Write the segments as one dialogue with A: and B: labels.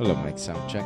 A: Hello, mic sound check.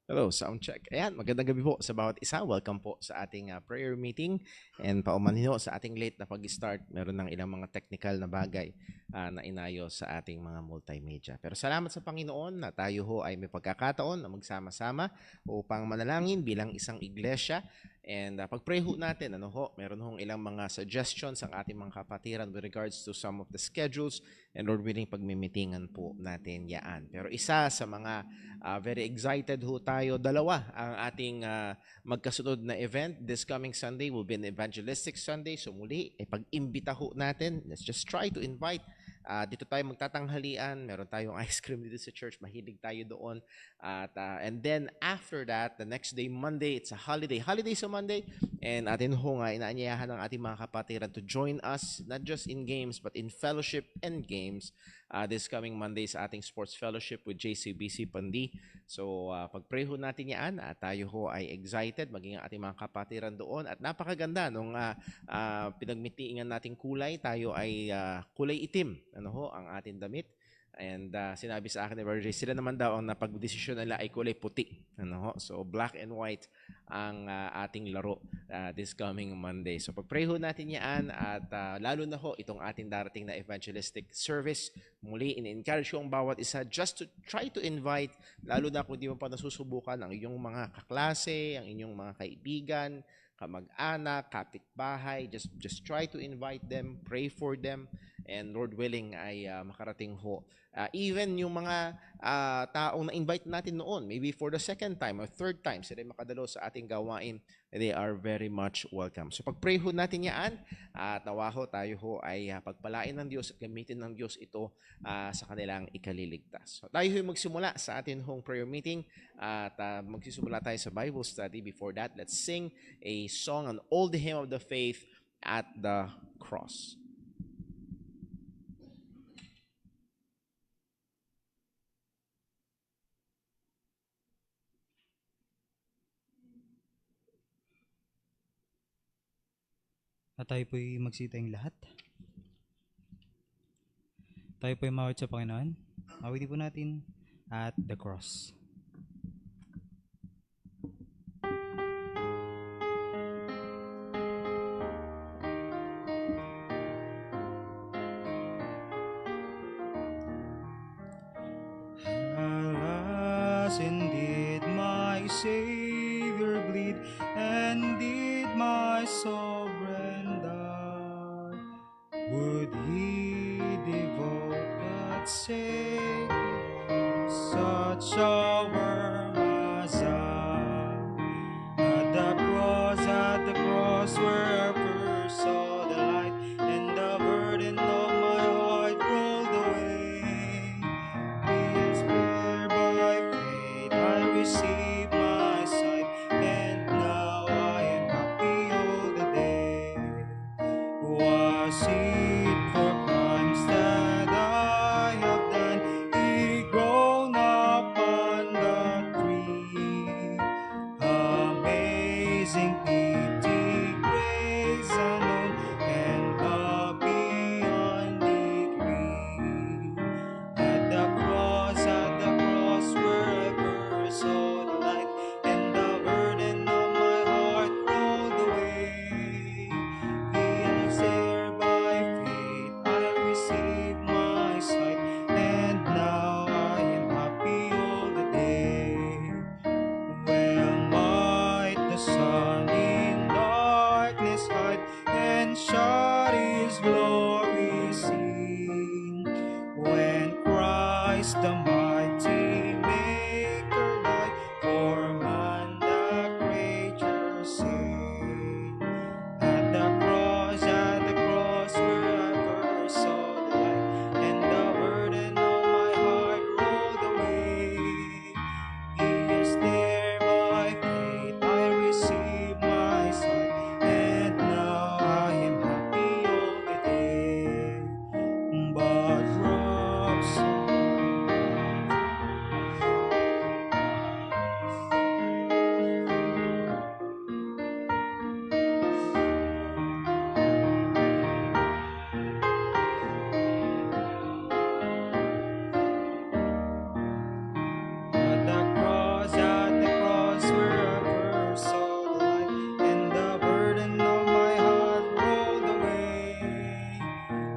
A: Hello, sound check. Ayan, magandang gabi po sa bawat isa. Welcome po sa ating prayer meeting. And paumanhin sa ating late na pag-start, meron ng ilang mga technical na bagay na inayos sa ating mga multimedia. Pero salamat sa Panginoon na tayo ho ay may pagkakataon na magsama-sama upang manalangin bilang isang iglesia. And pag-pray ho natin, meron hong ilang mga suggestions ang ating mga kapatiran with regards to some of the schedules and Lord willing pagmimitingan po natin yaan. Pero isa sa mga very excited ho tayo, dalawa ang ating magkasunod na event. This coming Sunday will be an evangelistic Sunday. So muli, pag-imbita ho natin. Let's just try to invite. Dito tayo magtatanghalian. Meron tayong ice cream dito sa church. Mahilig tayo doon. And then after that, the next day, Monday, it's a holiday. Holiday sa Monday. And atin ho nga, inaanyayahan ng ating mga kapatiran to join us, not just in games, but in fellowship and games. This coming Monday sa ating sports fellowship with JCBC Pandi. So pag-pray ho natin yan, tayo ho ay excited, maging ang ating mga kapatiran doon. At napakaganda nung pinagmitiingan nating kulay, tayo ay kulay itim, ang ating damit. And sinabi sa akin ni Brother Jay, sila naman daw ang napag-desisyon nila ay kulay puti. So black and white ang ating laro this coming Monday. So pag-pray ho natin yan at lalo na ho itong ating darating na evangelistic service. Muli, in-encourage ko ang bawat isa just to try to invite, lalo na kung di mo pa nasusubukan ang inyong mga kaklase, ang inyong mga kaibigan, kamag-anak, kapitbahay. Just try to invite them, pray for them, and Lord willing ay makarating ho. Even yung mga taong na-invite natin noon, maybe for the second time or third time, sila makadalo sa ating gawain, they are very much welcome. So pag-pray ho natin yan, at nawa ho tayo ho ay pagpalain ng Diyos at gamitin ng Diyos ito sa kanilang ikaliligtas. So tayo ho magsimula sa atin hong prayer meeting at magsisimula tayo sa Bible study. Before that, let's sing a song on all the hymn of the faith at the cross.
B: At tayo po'y magsitayong lahat. Tayo po'y mawit sa Panginoon. Mawitin po natin at the cross. Savior bleed, and did my sovereign die? Would he devote that sacred such a worm as I? At the cross where I first saw the light, and the burden of my heart rolled away. Yes, where by faith I received my sight, and now I am happy all the day. Was it for crimes that I have done? He grown up on the tree. Amazing pity, grace unknown, and love beyond degree. At the cross where I first saw the light, and the burden of my heart rolled away. Yes, there by faith I received my sight, and now I am happy all the day. Well might the sun in darkness hide, and shut his glory seen, when Christ the mighty Maker died for man the creature sin. At the cross where I first saw the light, and the burden of my heart rolled away. Yes, there by faith I received my sight, and now I am happy all the day. But drops of at the cross where I first saw the light, and the burden of my heart rolled away.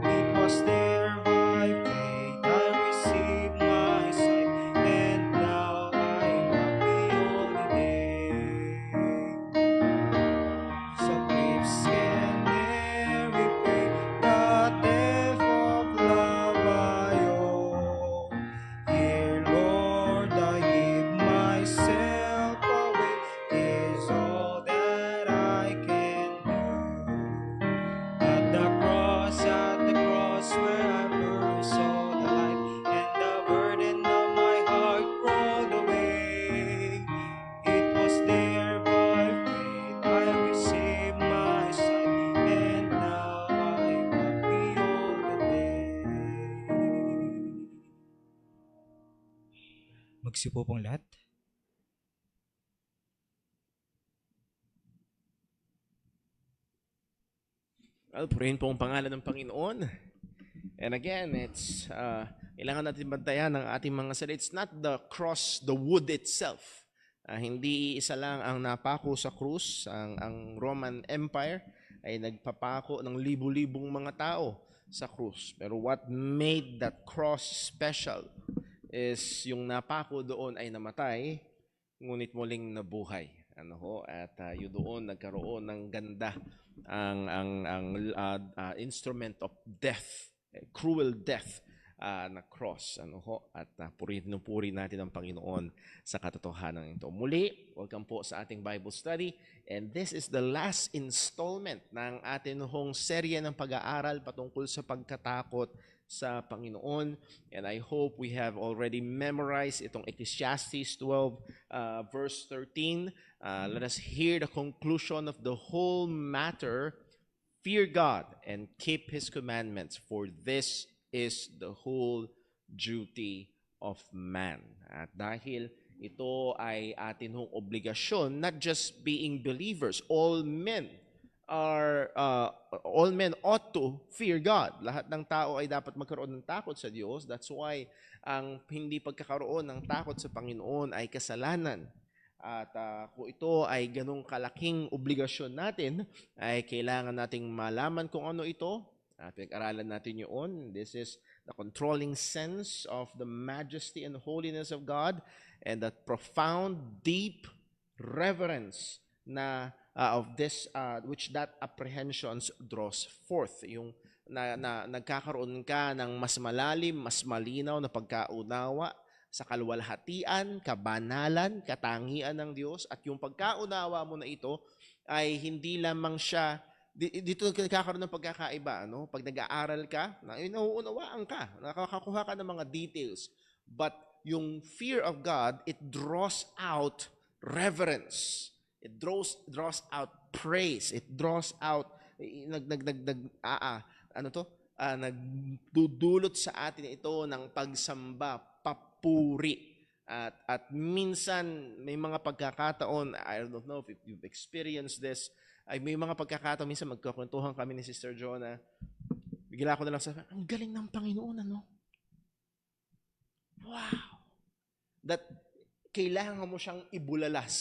B: It was there by faith I received my sight, and now I am happy all the day. So griefs can never repay the depth of love I owe. Here, Lord, I give myself away, is all that I can do. At the cross where I first saw the light, and the burden of my heart rolled away. It was there by faith I received my sight, and now I'm happy all the day. Magsipo pong lahat.
A: Well, purihin po ang pangalan ng Panginoon. And again, kailangan natin bantayan ang ating mga salita. It's not the cross, the wood itself. Hindi isa lang ang napako sa krus. Ang Roman Empire ay nagpapako ng libu-libong mga tao sa krus. Pero what made that cross special is yung napako doon ay namatay, ngunit muling nabuhay. At yun doon nagkaroon ng ganda ang instrument of death, cruel death na cross. At puri natin ang Panginoon sa katotohanan ito. Muli, welcome po sa ating Bible study, and this is the last installment ng ating serye ng pag-aaral patungkol sa pagkatakot sa Panginoon. And I hope we have already memorized itong Ecclesiastes 12 verse 13. Let us hear the conclusion of the whole matter. Fear God and keep His commandments, for this is the whole duty of man. At dahil ito ay atin hong obligasyon, not just being believers, all men ought to fear God. Lahat ng tao ay dapat magkaroon ng takot sa Diyos. That's why ang hindi pagkakaroon ng takot sa Panginoon ay kasalanan. At kung ito ay ganong kalaking obligasyon natin, ay kailangan nating malaman kung ano ito. Pinag-aralan natin yun. This is the controlling sense of the majesty and holiness of God, and that profound, deep reverence na of this which that apprehensions draws forth, yung nagkakaroon ka ng mas malalim, mas malinaw na pagkaunawa sa kalwalhatian, kabanalan, katangian ng Diyos, at yung pagkaunawa mo na ito ay hindi lamang siya dito nagkakaroon ng pagkakaiba, no? Pag nag-aaral ka, nauunawaan ka, nakakakuha ka ng mga details, but yung fear of God, it draws out reverence. It draws out praise. It draws out nagdudulot sa atin ito ng pagsamba, papuri. At minsan may mga pagkakataon, I don't know if you've experienced this, ay may mga pagkakataon, minsan magkakwentuhan kami ni Sister Jonah, bigla ko na lang sabi, ang galing ng Panginoon, ano? Wow! That kailangan mo siyang ibulalas.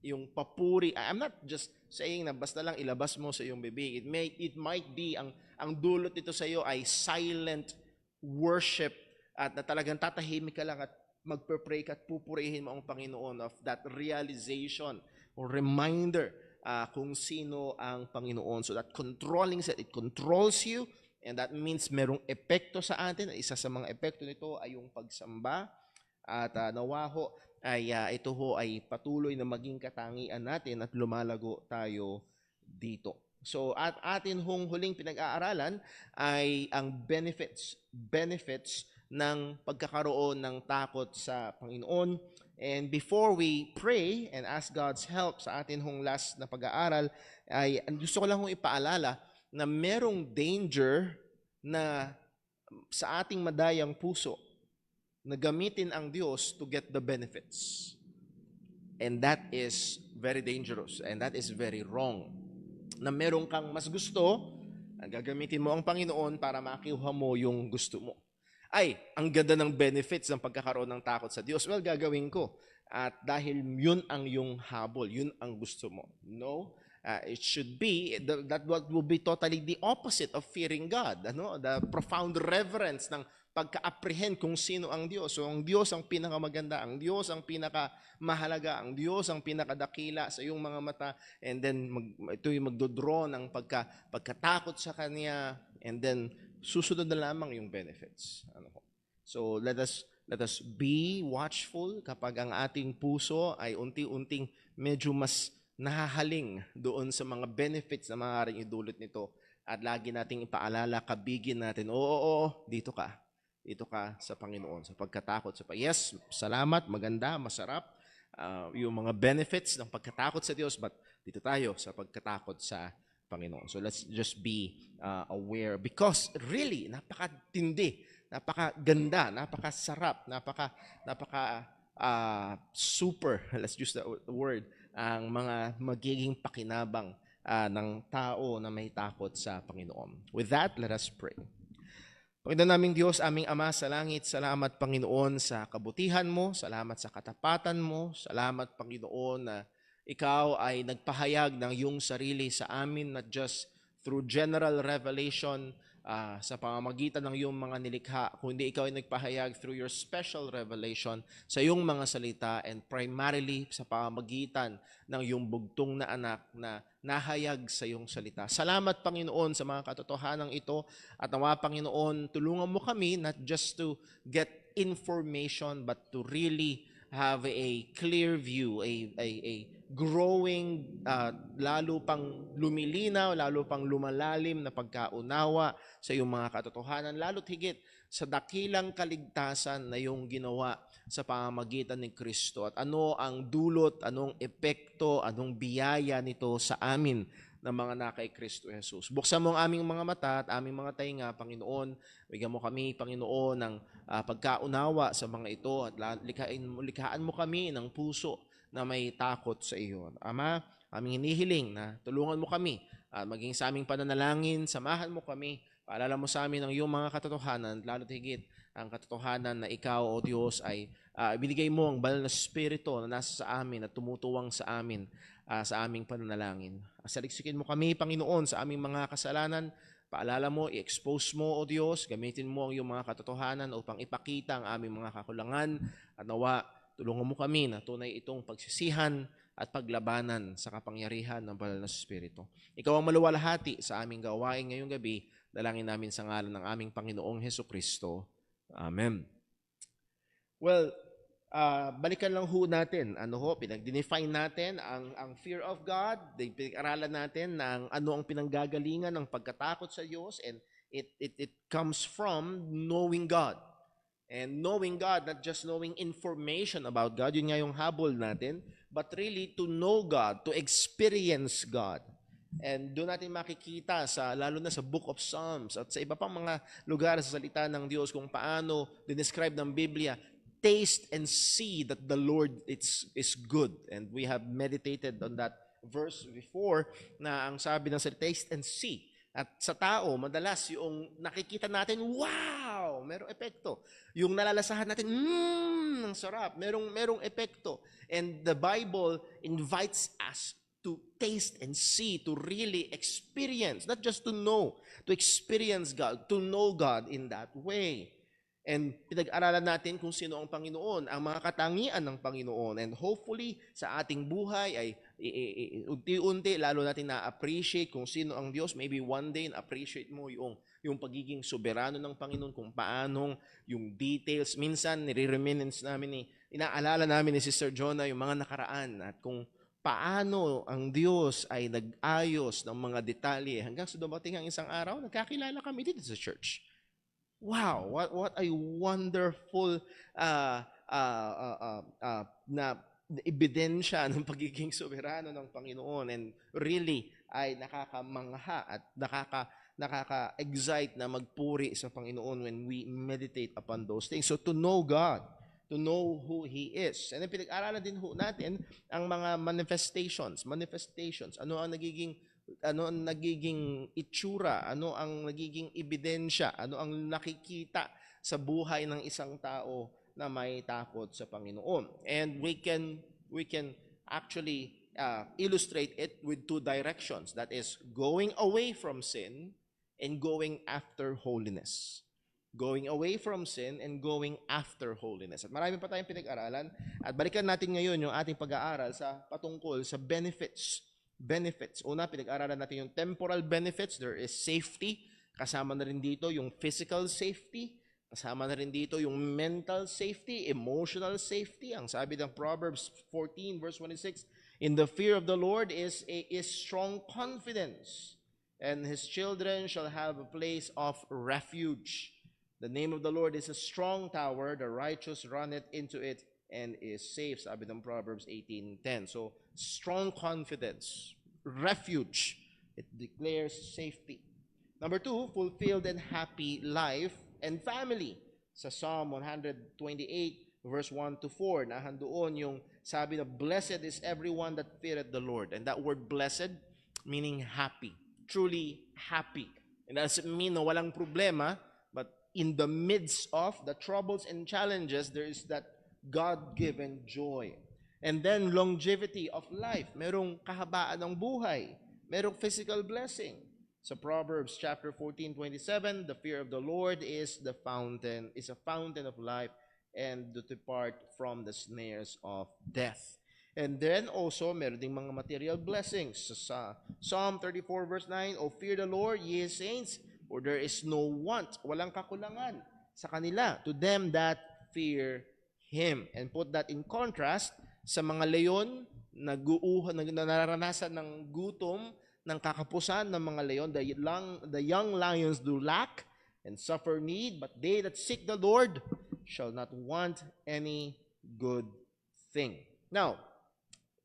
A: Yung papuri. I'm not just saying na basta lang ilabas mo sa iyong bibig. It might be, ang dulot nito sa iyo ay silent worship at na talagang tatahimik ka lang at magpe-pray ka at pupurihin mo ang Panginoon of that realization or reminder kung sino ang Panginoon. So that controlling set, it controls you, and that means merong epekto sa atin. Isa sa mga epekto nito ay yung pagsamba, at nawaho ay ito ho ay patuloy na maging katangian natin at lumalago tayo dito. So at atin hong huling pinag-aaralan ay ang benefits ng pagkakaroon ng takot sa Panginoon. And before we pray and ask God's help sa atin hong last na pag-aaral, ay gusto ko lang hong ipaalala na merong danger na sa ating madayang puso na gamitin ang Diyos to get the benefits. And that is very dangerous and that is very wrong. Na merong kang mas gusto, ang gagamitin mo ang Panginoon para makuha mo yung gusto mo. Ay, ang ganda ng benefits ng pagkakaroon ng takot sa Diyos. Well, gagawin ko. At dahil yun ang yung habol, yun ang gusto mo. No, it should be, that what will be totally the opposite of fearing God. Ano? The profound reverence ng pagka-apprehend kung sino ang Diyos. So, ang Diyos ang pinakamaganda, ang Diyos ang pinakamahalaga, ang Diyos ang pinakadakila sa iyong mga mata. And then, ito yung magdodraw ng pagkatakot sa Kanya. And then, susunod na lamang yung benefits. So let us be watchful kapag ang ating puso ay unti-unting medyo mas nahahaling doon sa mga benefits na maaaring idulot nito. At lagi nating ipaalala, kabigin natin, oo, dito ka sa Panginoon, sa pagkatakot. Yes, salamat, maganda, masarap, yung mga benefits ng pagkatakot sa Diyos, but dito tayo sa pagkatakot sa Panginoon. So let's just be aware because really napakatindi, napakaganda, napakasarap, napaka super, let's use the word, ang mga magiging pakinabang ng tao na may takot sa Panginoon. With that, let us pray. Panginoon naming Diyos, aming Ama sa langit, salamat Panginoon sa kabutihan mo, salamat sa katapatan mo, salamat Panginoon na ikaw ay nagpahayag ng iyong sarili sa amin, not just through general revelation sa pamamagitan ng iyong mga nilikha, kundi ikaw ay nagpahayag through your special revelation sa iyong mga salita and primarily sa pamamagitan ng iyong bugtong na anak na nahayag sa iyong salita. Salamat Panginoon sa mga katotohanan ito at nawa Panginoon, tulungan mo kami not just to get information but to really have a clear view, a growing, lalo pang lumilinaw, lalo pang lumalalim na pagkaunawa sa iyong mga katotohanan, lalo't higit sa dakilang kaligtasan na iyong ginawa sa pamamagitan ni Kristo. At ano ang dulot, anong epekto, anong biyaya nito sa amin ng mga na kay Kristo Jesus. Buksan mo ang aming mga mata at aming mga tainga, Panginoon. Bigyan mo kami, Panginoon, ng pagkaunawa sa mga ito at likhaan mo kami ng puso na may takot sa iyo. Ama, aming hinihiling na tulungan mo kami at maging sa aming pananalangin, samahan mo kami, paalala mo sa amin ang iyong mga katotohanan, lalo't higit ang katotohanan na ikaw, O Diyos, ay binigay mo ang banal na spirito na nasa sa amin at tumutuwang sa amin sa aming pananalangin. Saliksikin mo kami, Panginoon, sa aming mga kasalanan. Paalala mo, i-expose mo, O Diyos, gamitin mo ang iyong mga katotohanan upang ipakita ang aming mga kakulangan at nawa, tulungan mo kami na tunay itong pagsisihan at paglabanan sa kapangyarihan ng banal na Espiritu. Ikaw ang maluwalhati sa aming gawain ngayong gabi. Dalangin namin sa ngalan ng aming Panginoong Hesukristo. Amen. Well, balikan lang ho natin. Pinag-define natin ang fear of God. Pinag-aralan natin na ano ang pinanggagalingan ng pagkatakot sa Diyos, and it comes from knowing God. And knowing God, not just knowing information about God, yun nga yung habol natin, but really to know God, to experience God. And doon natin makikita lalo na sa Book of Psalms at sa iba pang mga lugar sa salita ng Diyos kung paano dinescribe ng Biblia, taste and see that the Lord is good. And we have meditated on that verse before na ang sabi ng salita, taste and see. At sa tao, madalas yung nakikita natin, wow, merong epekto. Yung nalalasahan natin, ang sarap, merong epekto. And the Bible invites us to taste and see, to really experience, not just to know, to experience God, to know God in that way. And pinag-aralan natin kung sino ang Panginoon, ang mga katangian ng Panginoon. And hopefully, sa ating buhay ay unti-unti, lalo natin na-appreciate kung sino ang Diyos. Maybe one day, na-appreciate mo yung pagiging soberano ng Panginoon, kung paanong yung details. Minsan, nire-reminisce namin, inaalala namin ni Sister Jonah yung mga nakaraan at kung paano ang Diyos ay nag-ayos ng mga detalye. Hanggang sa dumating ang isang araw, nagkakilala kami dito sa church. Wow, what a wonderful na ebidensya ng pagiging soberano ng Panginoon, and really ay nakakamangha at nakaka-excite na magpuri sa Panginoon when we meditate upon those things. So to know God, to know who He is. And then pinag-aralan din ho natin ang mga manifestations. Ano ang nagiging itsura, ano ang nagiging ebidensya, ano ang nakikita sa buhay ng isang tao na may takot sa Panginoon. And we can actually illustrate it with two directions. That is, going away from sin and going after holiness. Going away from sin and going after holiness. At marami pa tayong pinag-aralan. At balikan natin ngayon yung ating pag-aaral patungkol sa benefits. Una, pinag-aralan natin yung temporal benefits. There is safety. Kasama na rin dito yung physical safety. Kasama na rin dito yung mental safety, emotional safety. Ang sabi ng Proverbs 14 verse 26, in the fear of the Lord is strong confidence, and His children shall have a place of refuge. The name of the Lord is a strong tower. The righteous runneth into it and is safe. Sabi ng Proverbs 18:10. So, strong confidence, refuge. It declares safety. Number 2, fulfilled and happy life and family. Sa Psalm 128 verse 1 to 4, nahandoon yung sabi na, blessed is everyone that feareth the Lord. And that word blessed, meaning happy. Truly happy. And that doesn't mean na walang problema, but in the midst of the troubles and challenges, there is that God-given joy. And then longevity of life. Merong kahabaan ng buhay. Merong physical blessing. Sa Proverbs chapter 14:27, the fear of the Lord is a fountain of life, and to depart from the snares of death. And then also, meron ding mga material blessings. Sa Psalm 34 verse 9, O fear the Lord, ye saints, for there is no want, walang kakulangan sa kanila, to them that fear Him. And put that in contrast sa mga leon, nararanasan ng gutom, ng kakapusan ng mga leon. The young lions do lack and suffer need, but they that seek the Lord shall not want any good thing. Now,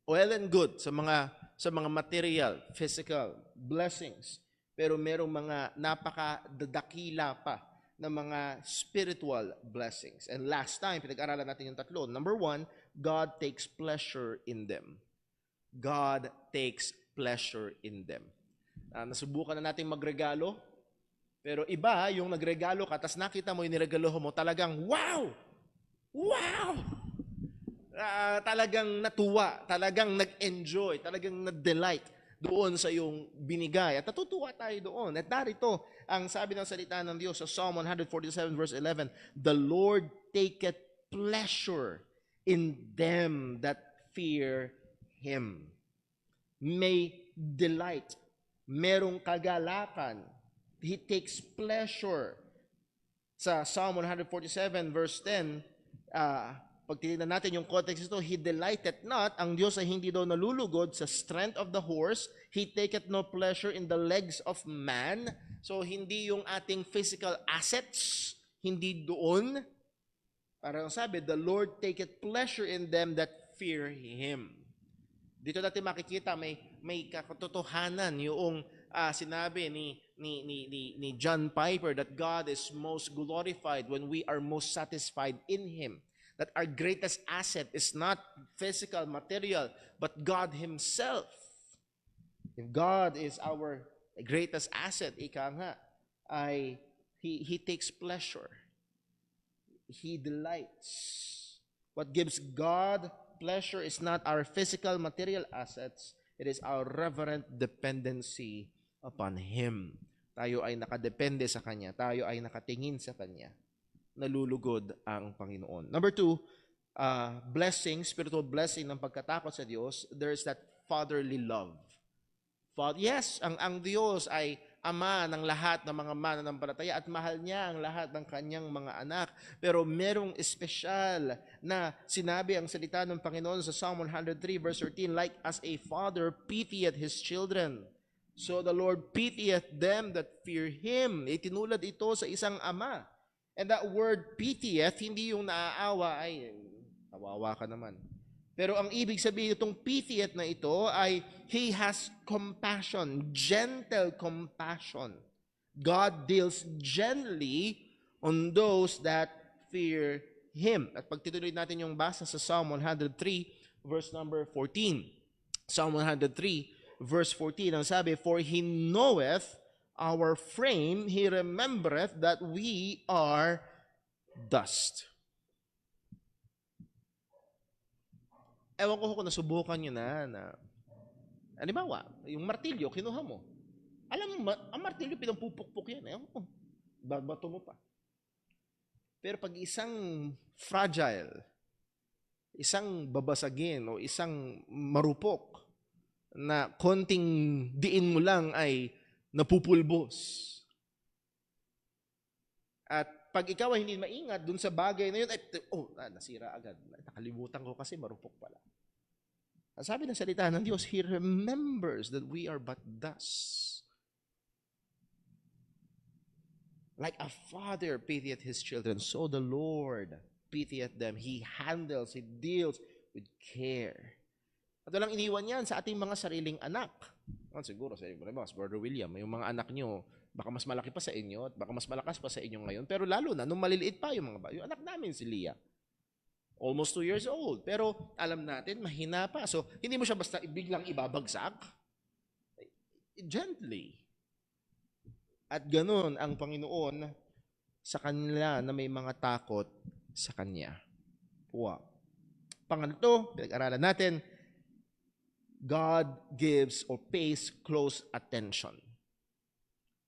A: well and good sa mga material, physical blessings, pero merong mga napakadadakila pa na mga spiritual blessings. And last time, pinag-aralan natin yung tatlo. Number 1, God takes pleasure in them. God takes pleasure in them. Nasubukan na natin magregalo, pero iba yung nagregalo ka, tas nakita mo yung niregalo mo, talagang wow! Wow! Talagang natuwa, talagang nag-enjoy, talagang na-delight doon sa iyong binigay. At natutuwa tayo doon. At narito, ang sabi ng salita ng Diyos sa Psalm 147 verse 11, the Lord taketh pleasure in them that fear Him. May delight. Merong kagalakan. He takes pleasure. Sa Psalm 147 verse 10, pag tinignan natin yung context ito, He delighteth not, ang Diyos ay hindi daw nalulugod sa strength of the horse, He taketh no pleasure in the legs of man. So hindi yung ating physical assets, hindi doon. Parang sabi, the Lord taketh pleasure in them that fear Him. Dito natin makikita may katotohanan yung sinabi ni John Piper that God is most glorified when we are most satisfied in Him. That our greatest asset is not physical, material, but God Himself. If God is our greatest asset, ika nga, He takes pleasure. He delights. What gives God pleasure is not our physical, material assets. It is our reverent dependency upon Him. Tayo ay nakadepende sa Kanya. Tayo ay nakatingin sa Kanya. Nalulugod ang Panginoon. Number 2, blessing, spiritual blessing ng pagkatakot sa Diyos, there's that fatherly love. Yes, ang Diyos ay Ama ng lahat ng mga mananampalataya at mahal niya ang lahat ng kanyang mga anak. Pero merong espesyal na sinabi ang salita ng Panginoon sa Psalm 103 verse 13, like as a father pitieth his children, so the Lord pitieth them that fear Him. Itinulad ito sa isang ama. And that word pitieth, hindi yung naaawa, ay, kawawa ka naman. Pero ang ibig sabihin itong pitieth na ito ay He has compassion, gentle compassion. God deals gently on those that fear Him. At pag tinuloy natin yung basa sa Psalm 103, verse number 14. Psalm 103, verse 14, ang sabi, for He knoweth our frame, He remembereth that we are dust. Ewan ko kung nasubukan nyo na halimbawa, yung martilyo, kinuha mo. Alam mo, ang martilyo, pinampupukpuk yan. Ewan ko, bato mo pa. Pero pag isang fragile, isang babasagin, o isang marupok, na konting diin mo lang ay napupulbos. At pag ikaw ay hindi maingat dun sa bagay na yun, nasira agad. Nakalimutan ko kasi marupok pala. Ang sabi ng salita ng Diyos, He remembers that we are but dust. Like a father pitieth his children, so the Lord pitieth them. He handles, He deals with care. At walang iniwan yan sa ating mga sariling anak. Siguro sa Brother William, yung mga anak nyo, baka mas malaki pa sa inyo at baka mas malakas pa sa inyo ngayon. Pero lalo na, nung maliliit pa yung yung anak namin, si Leah. Almost 2 years old. Pero alam natin, mahina pa. So, hindi mo siya basta biglang ibabagsak. Gently. At ganun ang Panginoon sa kanila na may mga takot sa Kanya. Wow. Pangatlo, pinag-aralan natin, God gives or pays close attention.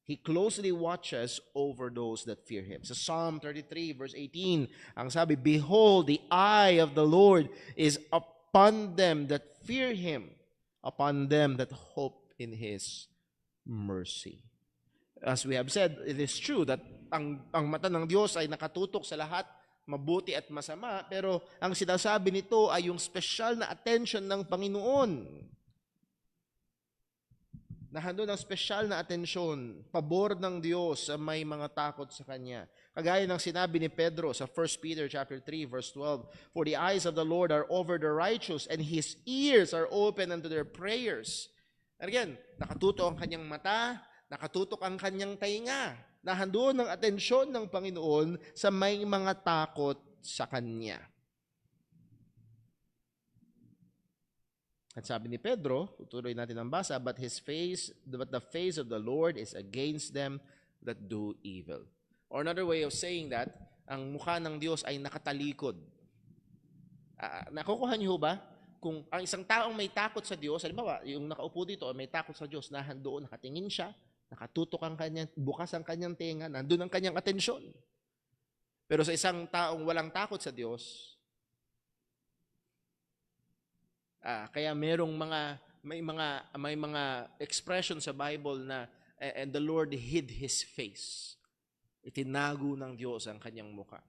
A: He closely watches over those that fear Him. Sa Psalm 33 verse 18, ang sabi, behold, the eye of the Lord is upon them that fear Him, upon them that hope in His mercy. As we have said, it is true that ang mata ng Diyos ay nakatutok sa lahat, mabuti at masama, pero ang sinasabi nito ay yung special na attention ng Panginoon. Nahandun ang special na atensyon, pabor ng Diyos sa may mga takot sa Kanya. Kagaya ng sinabi ni Pedro sa 1 Peter chapter 3 verse 12, for the eyes of the Lord are over the righteous and His ears are open unto their prayers. And again, nakatutok ang Kanyang mata, nakatutok ang Kanyang tainga. Nahandun ang atensyon ng Panginoon sa may mga takot sa Kanya. At sabi ni Pedro, tutuloy natin ang basa, but the face of the Lord is against them that do evil. Or another way of saying that, ang mukha ng Diyos ay nakatalikod. Nakukuha niyo ba? Kung ang isang taong may takot sa Diyos, halimbawa, yung nakaupo dito, may takot sa Diyos, nahandoon, nakatingin siya, nakatutok ang kanyang, bukas ang kanyang tenga, nandun ang kanyang atensyon. Pero sa isang taong walang takot sa Diyos, Kaya may mga expression sa Bible na and the Lord hid His face. Itinago ng Diyos ang kanyang mukha.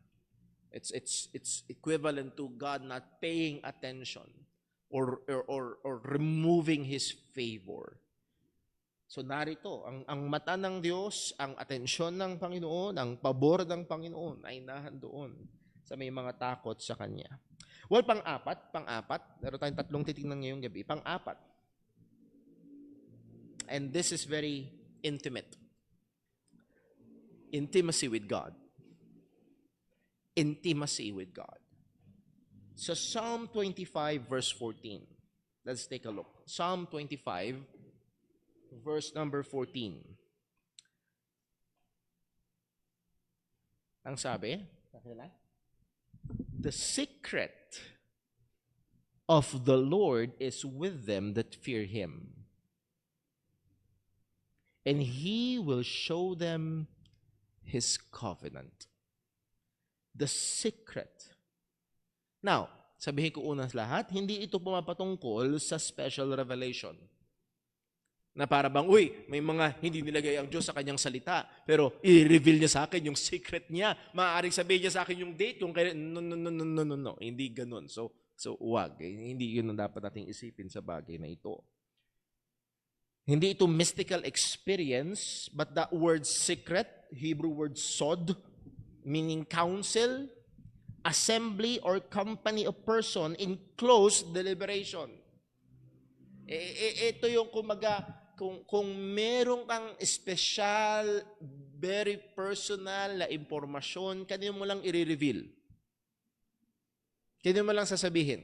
A: It's equivalent to God not paying attention or removing His favor. So narito, ang mata ng Diyos, ang atensyon ng Panginoon, ang pabor ng Panginoon ay nahandoon sa may mga takot sa Kanya. Well, pang-apat, meron tayong tatlong titingnan ngayong gabi. Pang-apat, and this is very intimate. Intimacy with God. Intimacy with God. So Psalm 25 verse 14. Let's take a look. Psalm 25 verse number 14. Ang sabi, the secret of the Lord is with them that fear Him, and He will show them His covenant. The secret. Now, sabihin ko una sa lahat, hindi ito pumapatungkol sa special revelation. Na para bang, may mga hindi nilagay ang Diyos sa kanyang salita, pero i-reveal niya sa akin yung secret niya. Maaaring sabihin niya sa akin yung date, yung no. Hindi ganun. So wag. Hindi yun ang dapat nating isipin sa bagay na ito. Hindi ito mystical experience, but the word secret, Hebrew word sod, meaning council, assembly, or company of person in close deliberation. Ito yung kumaga, kung meron kang special, very personal na impormasyon, kanino mo lang i-reveal? Kanino mo lang sasabihin?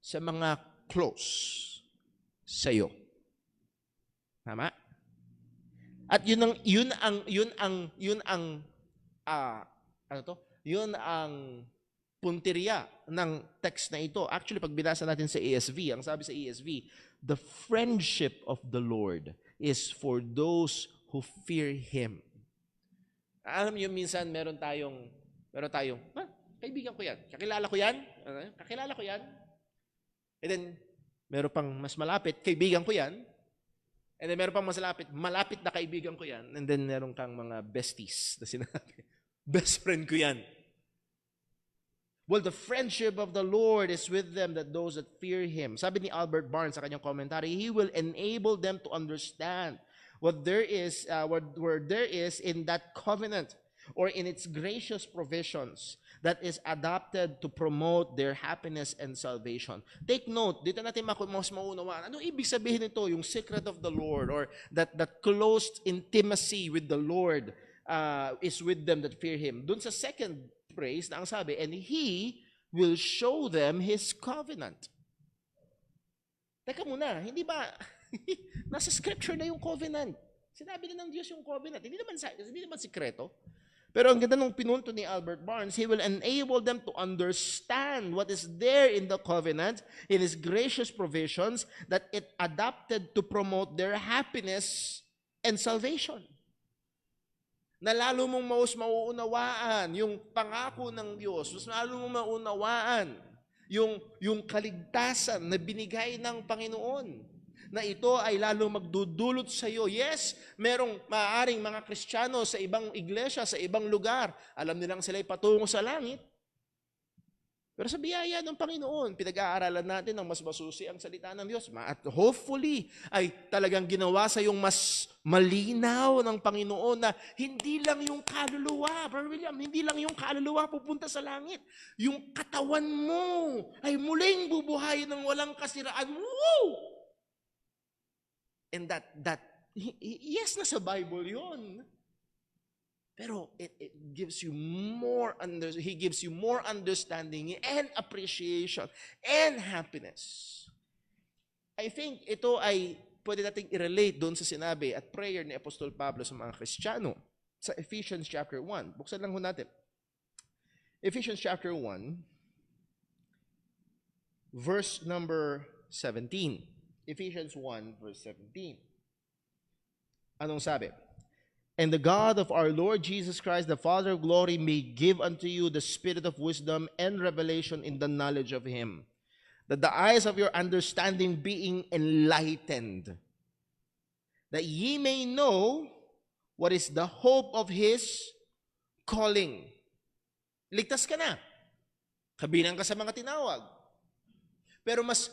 A: Sa mga close sa'yo. Tama? At yun ang punteriya ng text na ito. Actually, pag binasa natin sa ESV, ang sabi sa ESV, the friendship of the Lord is for those who fear Him. Alam niyo, minsan meron tayong, kaibigan ko yan. Kakilala ko yan. And then, meron pang mas malapit, kaibigan ko yan. And then meron pang mas malapit na kaibigan ko yan. And then meron kang mga besties na sinabi. Best friend ko yan. Well, the friendship of the Lord is with them, that those that fear Him. Sabi ni Albert Barnes sa kanyang commentary, He will enable them to understand what there is in that covenant or in its gracious provisions that is adopted to promote their happiness and salvation. Take note, dito natin mas maunawaan. Anong ibig sabihin nito, yung secret of the Lord, or that close intimacy with the Lord is with them that fear Him. Doon sa second phrase na ang sabi, and He will show them His covenant. Teka muna, hindi ba, nasa scripture na yung covenant. Sinabi na ng Diyos yung covenant. Hindi naman sikreto. Pero ang ganda nung pinunto ni Albert Barnes, He will enable them to understand what is there in the covenant, in His gracious provisions, that it adapted to promote their happiness and salvation. Na lalo mong mauunawaan yung pangako ng Diyos, mas lalo mong maunawaan yung kaligtasan na binigay ng Panginoon, na ito ay lalo magdudulot sa iyo. Yes, merong maaaring mga Kristiyano sa ibang iglesia, sa ibang lugar, alam nilang sila'y patungo sa langit. Pero sa biyaya ng Panginoon, pinag-aaralan natin ng mas masusi ang salita ng Diyos. At hopefully, ay talagang ginawa sa yung mas malinaw ng Panginoon na hindi lang yung kaluluwa, Brother William, hindi lang yung kaluluwa pupunta sa langit. Yung katawan mo ay muling bubuhayin ng walang kasiraan. Woo! And that yes, nasa Bible yun. Pero it gives you more He gives you more understanding and appreciation and happiness. I think ito ay pwede nating i-relate doon sa sinabi at prayer ni Apostol Pablo sa mga Kristiyano sa Ephesians chapter 1. Buksan lang ho natin. Ephesians chapter 1 verse number 17. Ephesians 1 verse 17. Anong sabi? And the God of our Lord Jesus Christ, the Father of glory, may give unto you the spirit of wisdom and revelation in the knowledge of Him, that the eyes of your understanding being enlightened, that ye may know what is the hope of His calling. Ligtas ka na. Kabilang ka sa mga tinawag. Pero mas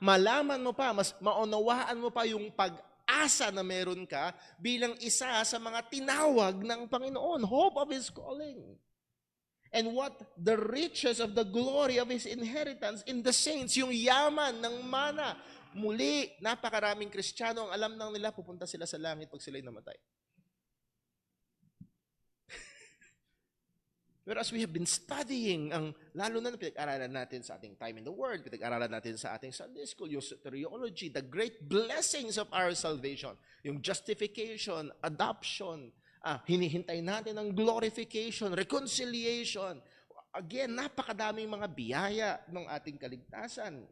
A: malaman mo pa, mas maunawaan mo pa yung pag-asa na meron ka bilang isa sa mga tinawag ng Panginoon. Hope of His calling. And what the riches of the glory of His inheritance in the saints, yung yaman ng mana. Muli, napakaraming Kristiyano ang alam nang nila, pupunta sila sa langit pag sila'y namatay. Pero as we have been studying, lalo na pinag-aralan natin sa ating time in the Word, pinag-aralan natin sa ating Sunday School, yung soteriology, the great blessings of our salvation, yung justification, adoption, hinihintay natin ang glorification, reconciliation. Again, napakadaming mga biyaya ng ating kaligtasan.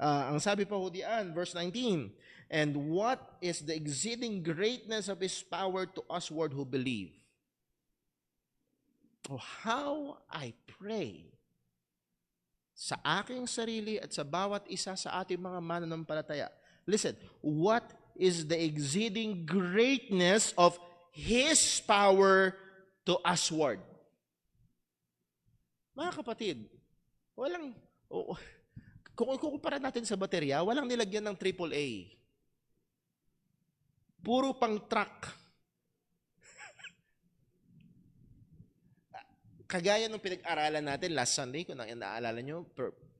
A: Ang sabi pa ho diyan, verse 19, and what is the exceeding greatness of His power to usward who believe? Oh, how I pray sa aking sarili at sa bawat isa sa ating mga mananampalataya. Listen, what is the exceeding greatness of His power to usward? Mga kapatid, kung ikukumpara natin sa baterya, walang nilagyan ng AAA. Puro pang truck. Kagaya nung pinag-aralan natin last Sunday, kung naalala nyo,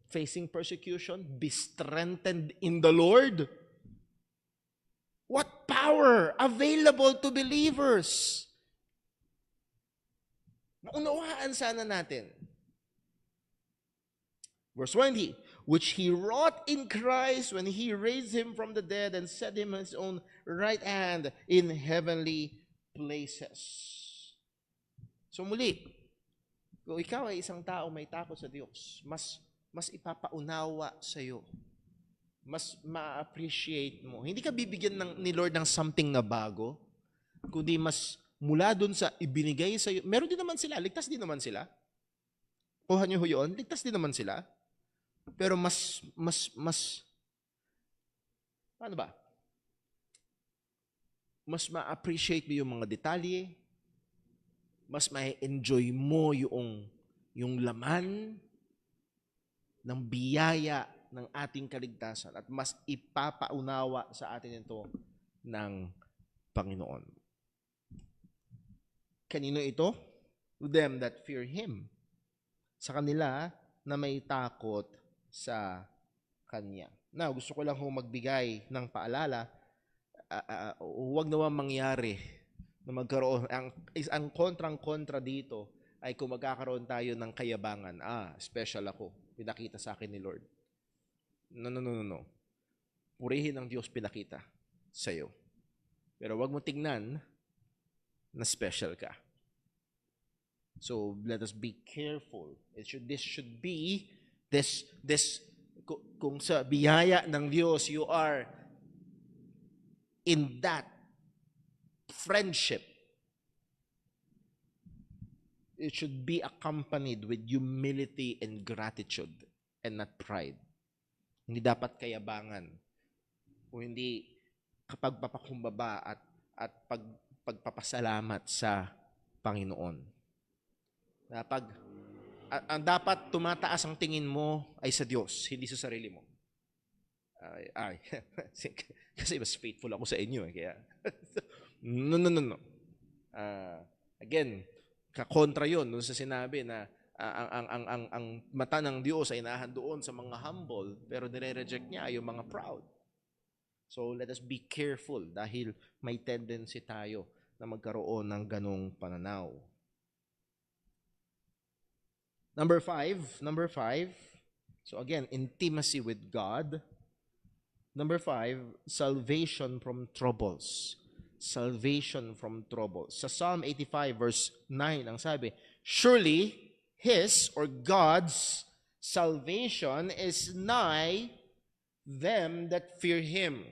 A: facing persecution, be strengthened in the Lord. What power available to believers? Maunawaan sana natin. Verse 20, which He wrought in Christ when He raised Him from the dead and set Him on His own right hand in heavenly places. So muli, kung ikaw ay isang tao may takot sa Diyos, mas ipapaunawa sa iyo. Mas ma-appreciate mo. Hindi ka bibigyan ni Lord ng something na bago, kundi mas mula dun sa ibinigay sa iyo. Meron din naman sila, ligtas din naman sila. Kuha niyo ho yun, ligtas din naman sila. Pero mas, paano ba? Mas ma-appreciate mo yung mga detalye, mas ma-enjoy mo yung laman ng biyaya ng ating kaligtasan at mas ipapaunawa sa atin ito ng Panginoon. Kanino ito? To them that fear Him. Sa kanila na may takot sa Kanya. Now, gusto ko lang magbigay ng paalala, huwag naman mangyari na magkaroon, ang kontrang-kontra dito ay kung magkakaroon tayo ng kayabangan. Special ako. Pinakita sa akin ni Lord. No. Purihin ng Diyos pinakita sa iyo. Pero wag mo tignan na special ka. So, let us be careful. This should be, kung sa biyaya ng Diyos, you are in that friendship, it should be accompanied with humility and gratitude and not pride. Hindi dapat kayabangan o hindi kapag papakumbaba at pagpapasalamat sa Panginoon. Ang dapat tumataas ang tingin mo ay sa Diyos, hindi sa sarili mo. Kasi mas faithful ako sa inyo. Kaya No. Again, kakontra yun dun sa sinabi na ang mata ng Diyos ay nahan doon sa mga humble, pero nire-reject niya yung mga proud. So let us be careful dahil may tendency tayo na magkaroon ng ganong pananaw. Number five. So again, intimacy with God. Number 5, salvation from troubles. Salvation from troubles. Sa Psalm 85 verse 9, ang sabi, surely His or God's salvation is nigh them that fear Him,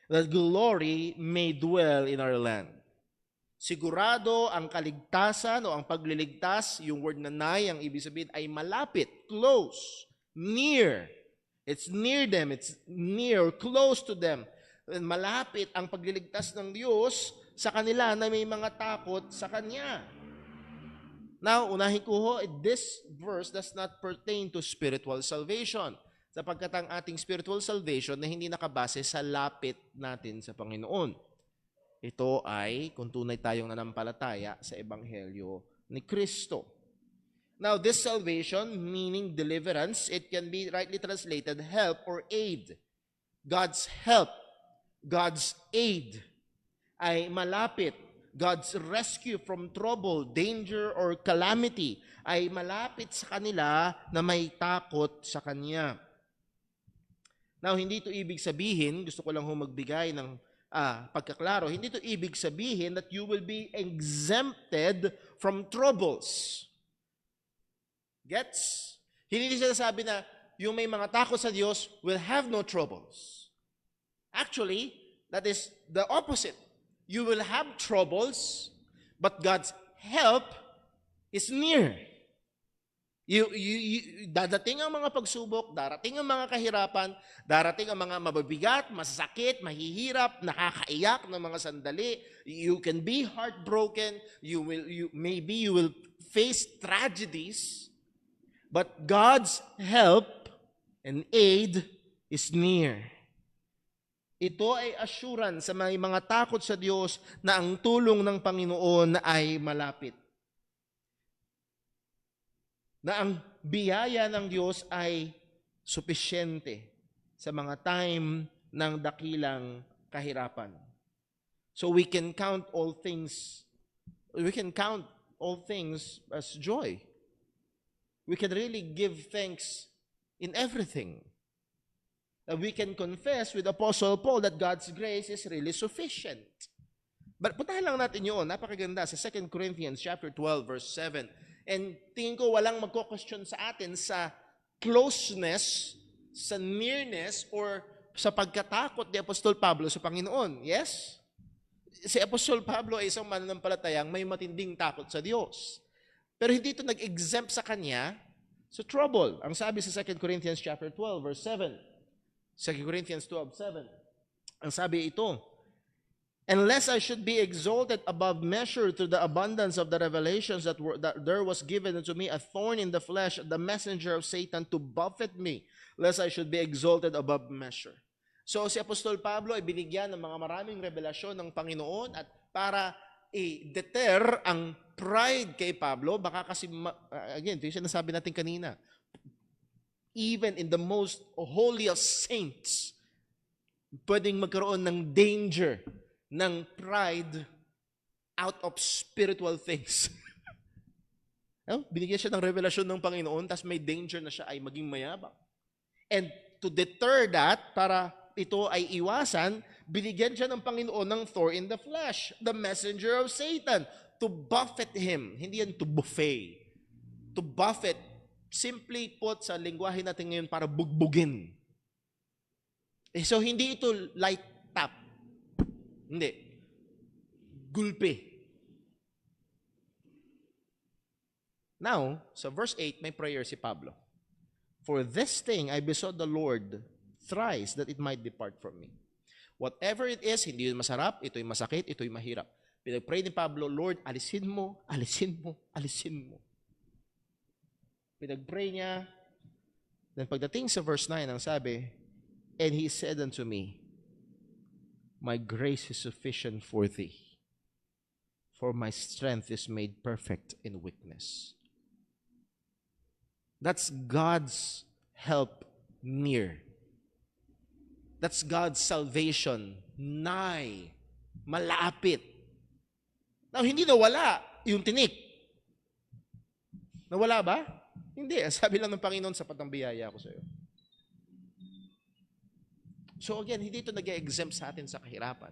A: that glory may dwell in our land. Sigurado ang kaligtasan o ang pagliligtas, yung word na nigh, ang ibig sabihin ay malapit, close, near. It's near them, it's near, close to them. Malapit ang pagliligtas ng Diyos sa kanila na may mga takot sa Kanya. Now, unahin ko ho, this verse does not pertain to spiritual salvation. Sapagkat ang ating spiritual salvation na hindi nakabase sa lapit natin sa Panginoon. Ito ay kung tunay tayong nanampalataya sa Ebanghelyo ni Kristo. Now, this salvation, meaning deliverance, it can be rightly translated help or aid. God's help, God's aid ay malapit. God's rescue from trouble, danger, or calamity ay malapit sa kanila na may takot sa Kanya. Now, hindi ito ibig sabihin, gusto ko lang magbigay ng pagkaklaro, hindi ito ibig sabihin that you will be exempted from troubles. Gets? Hindi siya sabi na yung may mga takot sa Diyos will have no troubles. Actually, that is the opposite. You will have troubles, but God's help is near. Dadating ang mga pagsubok, darating ang mga kahirapan, darating ang mga mababigat, masasakit, mahihirap, nakakaiyak ng mga sandali. You can be heartbroken. Maybe you will face tragedies, but God's help and aid is near. Ito ay assurance sa mga takot sa Diyos na ang tulong ng Panginoon ay malapit. Na ang biyaya ng Diyos ay supisyente sa mga time ng dakilang kahirapan. So we can count all things as joy. We can really give thanks in everything. That we can confess with Apostle Paul that God's grace is really sufficient. But puntahan lang natin yun, napakaganda sa 2 Corinthians chapter 12 verse 7. And tingin ko walang magko-question sa atin sa closeness, sa nearness, or sa pagkatakot ni Apostol Pablo sa Panginoon. Yes? Si Apostol Pablo ay isang mananampalatayang may matinding takot sa Diyos. Pero hindi ito nag-exempt sa kanya sa trouble. Ang sabi sa 2 Corinthians chapter 12 verse 7. 2 Corinthians 12:7. Ang sabi ito, unless I should be exalted above measure through the abundance of the revelations that there was given unto me a thorn in the flesh, the messenger of Satan to buffet me, lest I should be exalted above measure. So si Apostol Pablo ay binigyan ng mga maraming revelasyon ng Panginoon at para i-deter ang pride kay Pablo, baka kasi, again, ito yung sinasabi natin kanina, even in the most holy of saints, pwedeng magkaroon ng danger ng pride out of spiritual things. Binigyan siya ng revelasyon ng Panginoon, tapos may danger na siya ay maging mayabang. And to deter that, para ito ay iwasan, binigyan siya ng Panginoon ng thorn in the flesh, the messenger of Satan, to buffet him. Hindi yan to buffet. To buffet, simply put sa lingwahe natin ngayon, para bugbugin. So, hindi ito light tap. Hindi. Gulpe. Now, sa verse 8, may prayer si Pablo. For this thing I besought the Lord thrice that it might depart from me. Whatever it is, hindi yun masarap, ito'y masakit, ito'y mahirap. Pinag-pray ni Pablo, Lord, alisin mo, alisin mo, alisin mo. Pinag-pray niya. Then pagdating sa verse 9, ang sabi, and he said unto me, my grace is sufficient for thee, for my strength is made perfect in weakness. That's God's help near. That's God's salvation nigh, malapit. Now, hindi nawala yung tinik. Nawala ba? Hindi. Sabi lang ng Panginoon, sapat ang biyaya ko sa iyo. So again, hindi ito nag-exempt sa atin sa kahirapan.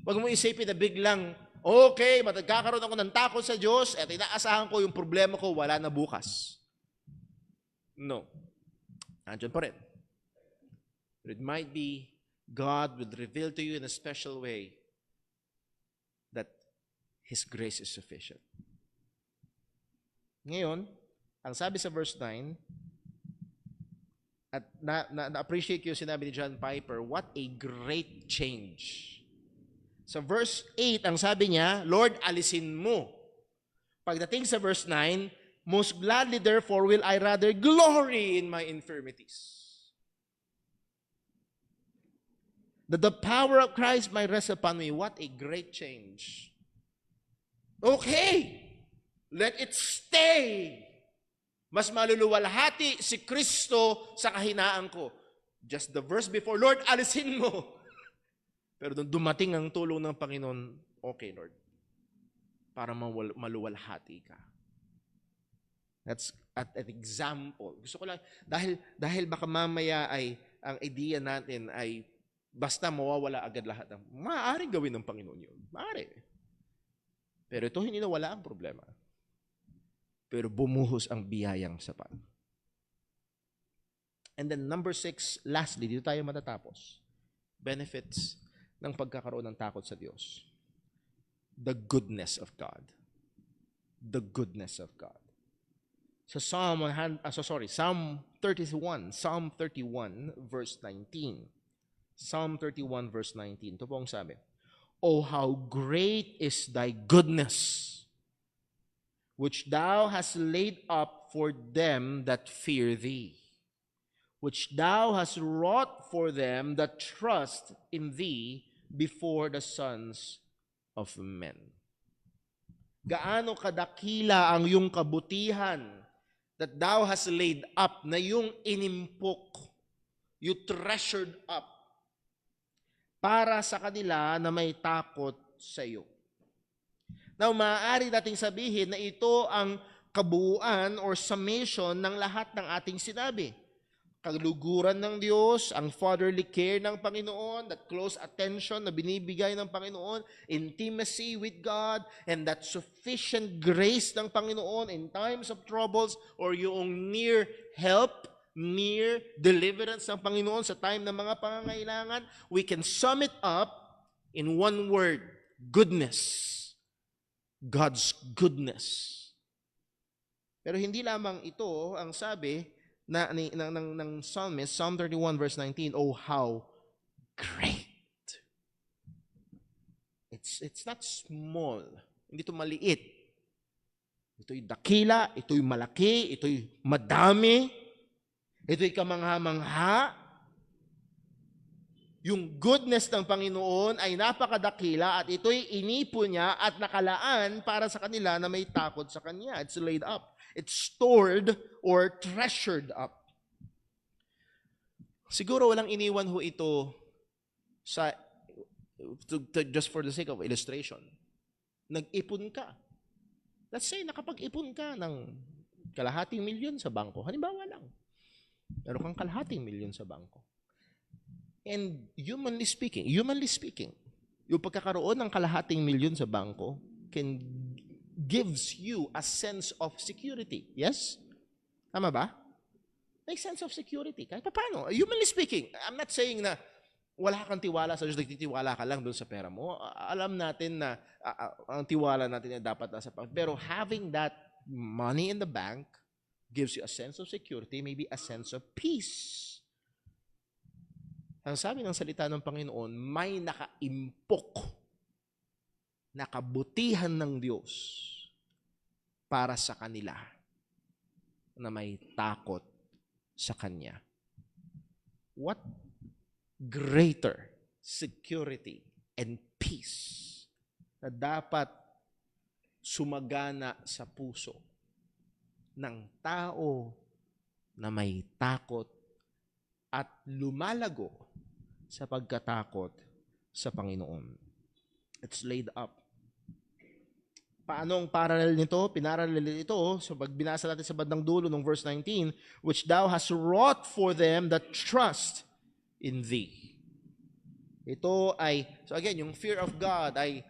A: Huwag mo isipin na biglang, okay, magkakaroon ako ng takot sa Diyos at inaasahan ko yung problema ko, wala na bukas. No. Nandiyan pa rin. But it might be God will reveal to you in a special way that His grace is sufficient. Ngayon, ang sabi sa verse 9, at na-appreciate ko yung sinabi ni John Piper, what a great change. Sa verse 8, ang sabi niya, Lord, alisin mo. Pagdating sa verse 9, most gladly therefore will I rather glory in my infirmities, that the power of Christ might rest upon me. What a great change. Okay, let it stay. Mas maluluwalhati si Kristo sa kahinaan ko. Just the verse before, Lord, alisin mo. Pero nung dumating ang tulong ng Panginoon, okay, Lord, para maluwalhati ka. That's an example. Gusto ko lang, dahil baka mamaya ay, ang idea natin ay, basta mawawala agad lahat ng, maaaring gawin ng Panginoon yun. Maaari. Pero ito hindi nawala ang problema. Pero bumuhos ang biyayang sapat. And then number 6, lastly, dito tayo matatapos. Benefits ng pagkakaroon ng takot sa Diyos. The goodness of God. The goodness of God. Sa Psalm 31 verse 19. Psalm 31 verse 19. Ito po ang sabi. Oh, how great is thy goodness, which thou hast laid up for them that fear thee, which thou hast wrought for them that trust in thee before the sons of men. Gaano kadakila ang iyong kabutihan that thou hast laid up, na yung inimpok, you treasured up, para sa kanila na may takot sa iyo. Now, maaari nating sabihin na ito ang kabuuan or summation ng lahat ng ating sinabi. Kaluguran ng Diyos, ang fatherly care ng Panginoon, that close attention na binibigay ng Panginoon, intimacy with God, and that sufficient grace ng Panginoon in times of troubles, or yung near help, near deliverance ng Panginoon sa time ng mga pangangailangan. We can sum it up in one word: goodness. God's goodness. Pero hindi lamang ito ang sabi ng psalmist, Psalm 31 verse 19, oh how great. It's not small. Hindi ito maliit. Ito'y dakila, ito'y malaki, ito'y madami, ito'y kamangha-mangha. Yung goodness ng Panginoon ay napakadakila at ito'y inipon niya at nakalaan para sa kanila na may takot sa Kanya. It's laid up. It's stored or treasured up. Siguro walang iniwan ho ito sa just for the sake of illustration. Nag-ipon ka. Let's say nakapag-ipon ka ng kalahating milyon sa bangko. Halimbawa lang. Meron kang kalahating milyon sa bangko. And humanly speaking, yung pagkakaroon ng kalahating milyon sa bangko gives you a sense of security. Yes? Tama ba? May sense of security. Kahit paano? Humanly speaking, I'm not saying na wala kang tiwala sa Diyos, nagtitiwala ka lang doon sa pera mo. Alam natin na ang tiwala natin ay dapat nasa pang. Pero having that money in the bank gives you a sense of security, maybe a sense of peace. Ang sabi ng salita ng Panginoon, may nakaimpok na kabutihan ng Diyos para sa kanila na may takot sa Kanya. What greater security and peace na dapat sumagana sa puso ng tao na may takot at lumalago sa pagkatakot sa Panginoon. It's laid up. Paano ang parallel nito? Pinarallel ito so pag binasa natin sa bandang dulo ng verse 19, which thou hast wrought for them that trust in thee. Ito ay, so again, yung fear of God ay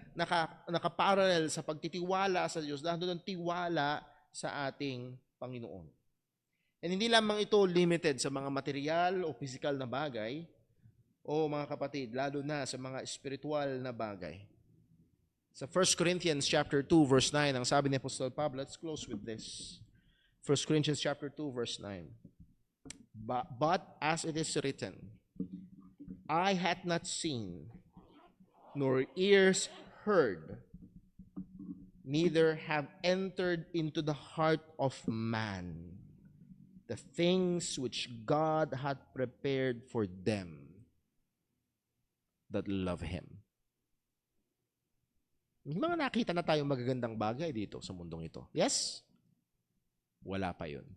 A: nakaparallel sa pagtitiwala sa Diyos, dahil ng tiwala sa ating Panginoon. And hindi lamang ito limited sa mga material o physical na bagay, o mga kapatid, lalo na sa mga spiritual na bagay. Sa 1 Corinthians chapter 2 verse 9, ang sabi ni Apostol Pablo, let's close with this. 1 Corinthians chapter 2 verse 9. But as it is written, eye hath not seen, nor ears heard, neither have entered into the heart of man the things which God hath prepared for them that love Him. May mga nakita na tayong magagandang bagay dito sa mundong ito. Yes? Wala pa yun.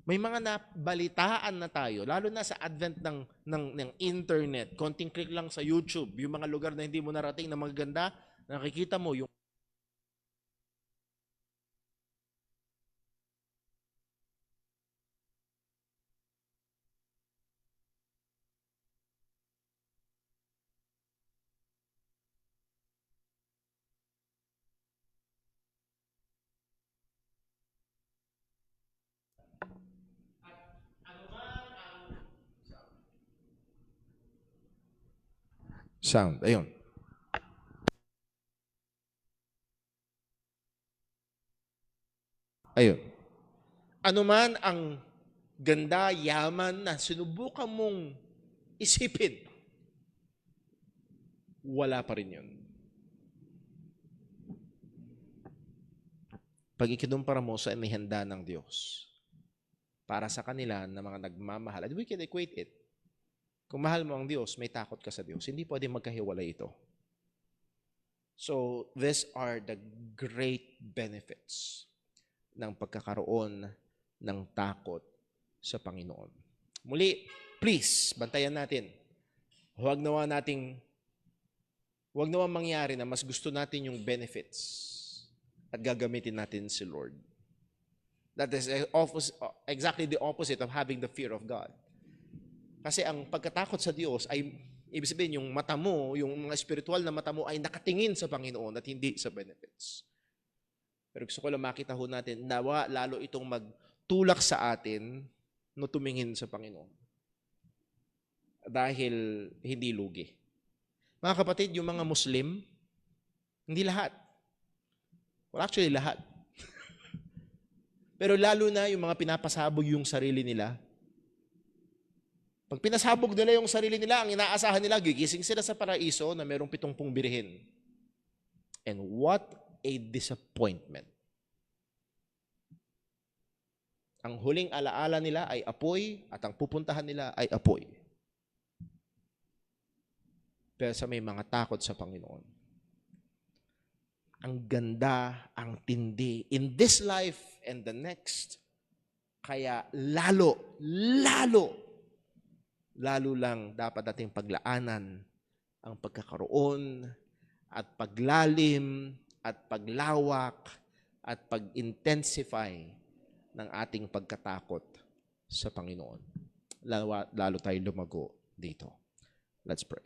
A: May mga nabalitaan na tayo, lalo na sa advent ng internet, konting click lang sa YouTube, yung mga lugar na hindi mo narating na magaganda, nakikita mo yung sound. Ayun. Ayun. Ano man ang ganda, yaman na sinubukan mong isipin, wala pa rin yun. Pag ikinumpara mo sa inihanda ng Diyos para sa kanila na mga nagmamahal, and we can equate it. Kung mahal mo ang Diyos, may takot ka sa Diyos. Hindi pwede magkahiwalay ito. So, these are the great benefits ng pagkakaroon ng takot sa Panginoon. Muli, please, bantayan natin. Huwag naman mangyari na mas gusto natin yung benefits at gagamitin natin si Lord. That is exactly the opposite of having the fear of God. Kasi ang pagkatakot sa Diyos ay, ibig sabihin, yung mata mo, yung mga spiritual na mata mo ay nakatingin sa Panginoon at hindi sa benefits. Pero gusto ko lang makita ho natin, nawa lalo itong magtulak sa atin no tumingin sa Panginoon. Dahil hindi lugi. Mga kapatid, yung mga Muslim, hindi lahat. Well, actually, lahat. Pero lalo na yung mga pinapasabog yung sarili nila. Pag pinasabog nila yung sarili nila, ang inaasahan nila, gigising sila sa paraiso na mayroong 70 birhen. And what a disappointment. Ang huling alaala nila ay apoy at ang pupuntahan nila ay apoy. Pero sa may mga takot sa Panginoon. Ang ganda, ang tindi in this life and the next. Kaya lalo lang dapat nating paglaanan ang pagkakaroon at paglalim at paglawak at pag-intensify ng ating pagkatakot sa Panginoon. Lalo tayo lumago dito. Let's pray.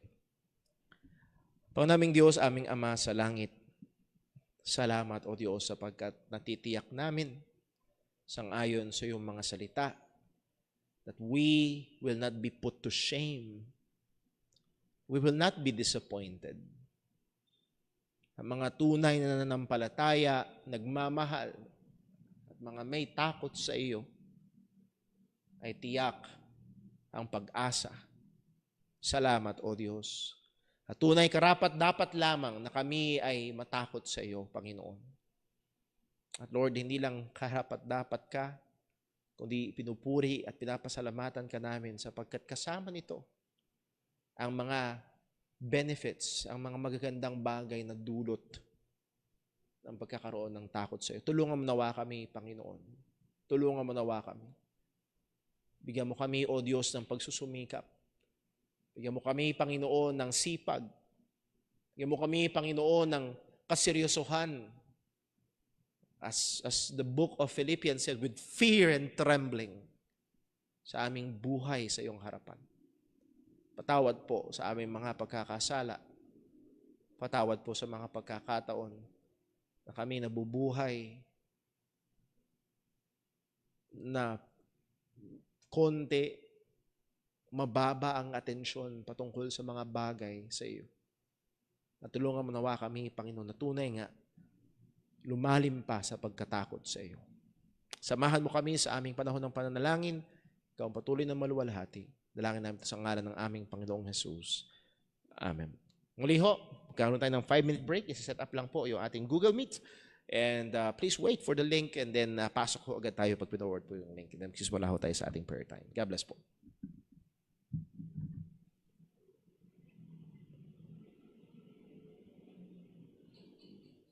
A: Pangunaming Diyos, aming Ama sa langit, salamat o Diyos sapagkat natitiyak namin sangayon sa iyong mga salita that we will not be put to shame. We will not be disappointed. Ang mga tunay na nanampalataya, nagmamahal, at mga may takot sa iyo, ay tiyak ang pag-asa. Salamat, O Diyos. At tunay karapat dapat lamang na kami ay matakot sa iyo, Panginoon. At Lord, hindi lang karapat dapat ka, kundi pinupuri at pinapasalamatan ka namin sapagkat kasama nito ang mga benefits, ang mga magagandang bagay na dulot ng pagkakaroon ng takot sa iyo. Tulungan mo nawa kami, Panginoon. Tulungan mo nawa kami. Bigyan mo kami, O Diyos, ng pagsusumikap. Bigyan mo kami, Panginoon, ng sipag. Bigyan mo kami, Panginoon, ng kaseryosohan. As the book of Philippians said, with fear and trembling sa aming buhay sa iyong harapan. Patawad po sa aming mga pagkakasala. Patawad po sa mga pagkakataon na kami nabubuhay na konti, mababa ang atensyon patungkol sa mga bagay sa iyo. Natulungan mo nawa kami, Panginoon, na tunay nga lumalim pa sa pagkatakot sa iyo. Samahan mo kami sa aming panahon ng pananalangin. Ikaw ang patuloy na maluwalhati. Dalangin namin ito sa ngalan ng aming Panginoong Jesus. Amen. Muli ho, magkaroon tayo ng 5-minute break. Isa-set up lang po yung ating Google Meet. And please wait for the link and then pasok ho agad tayo pag pinoward po yung link. And then wala ho tayo sa ating prayer time. God bless po.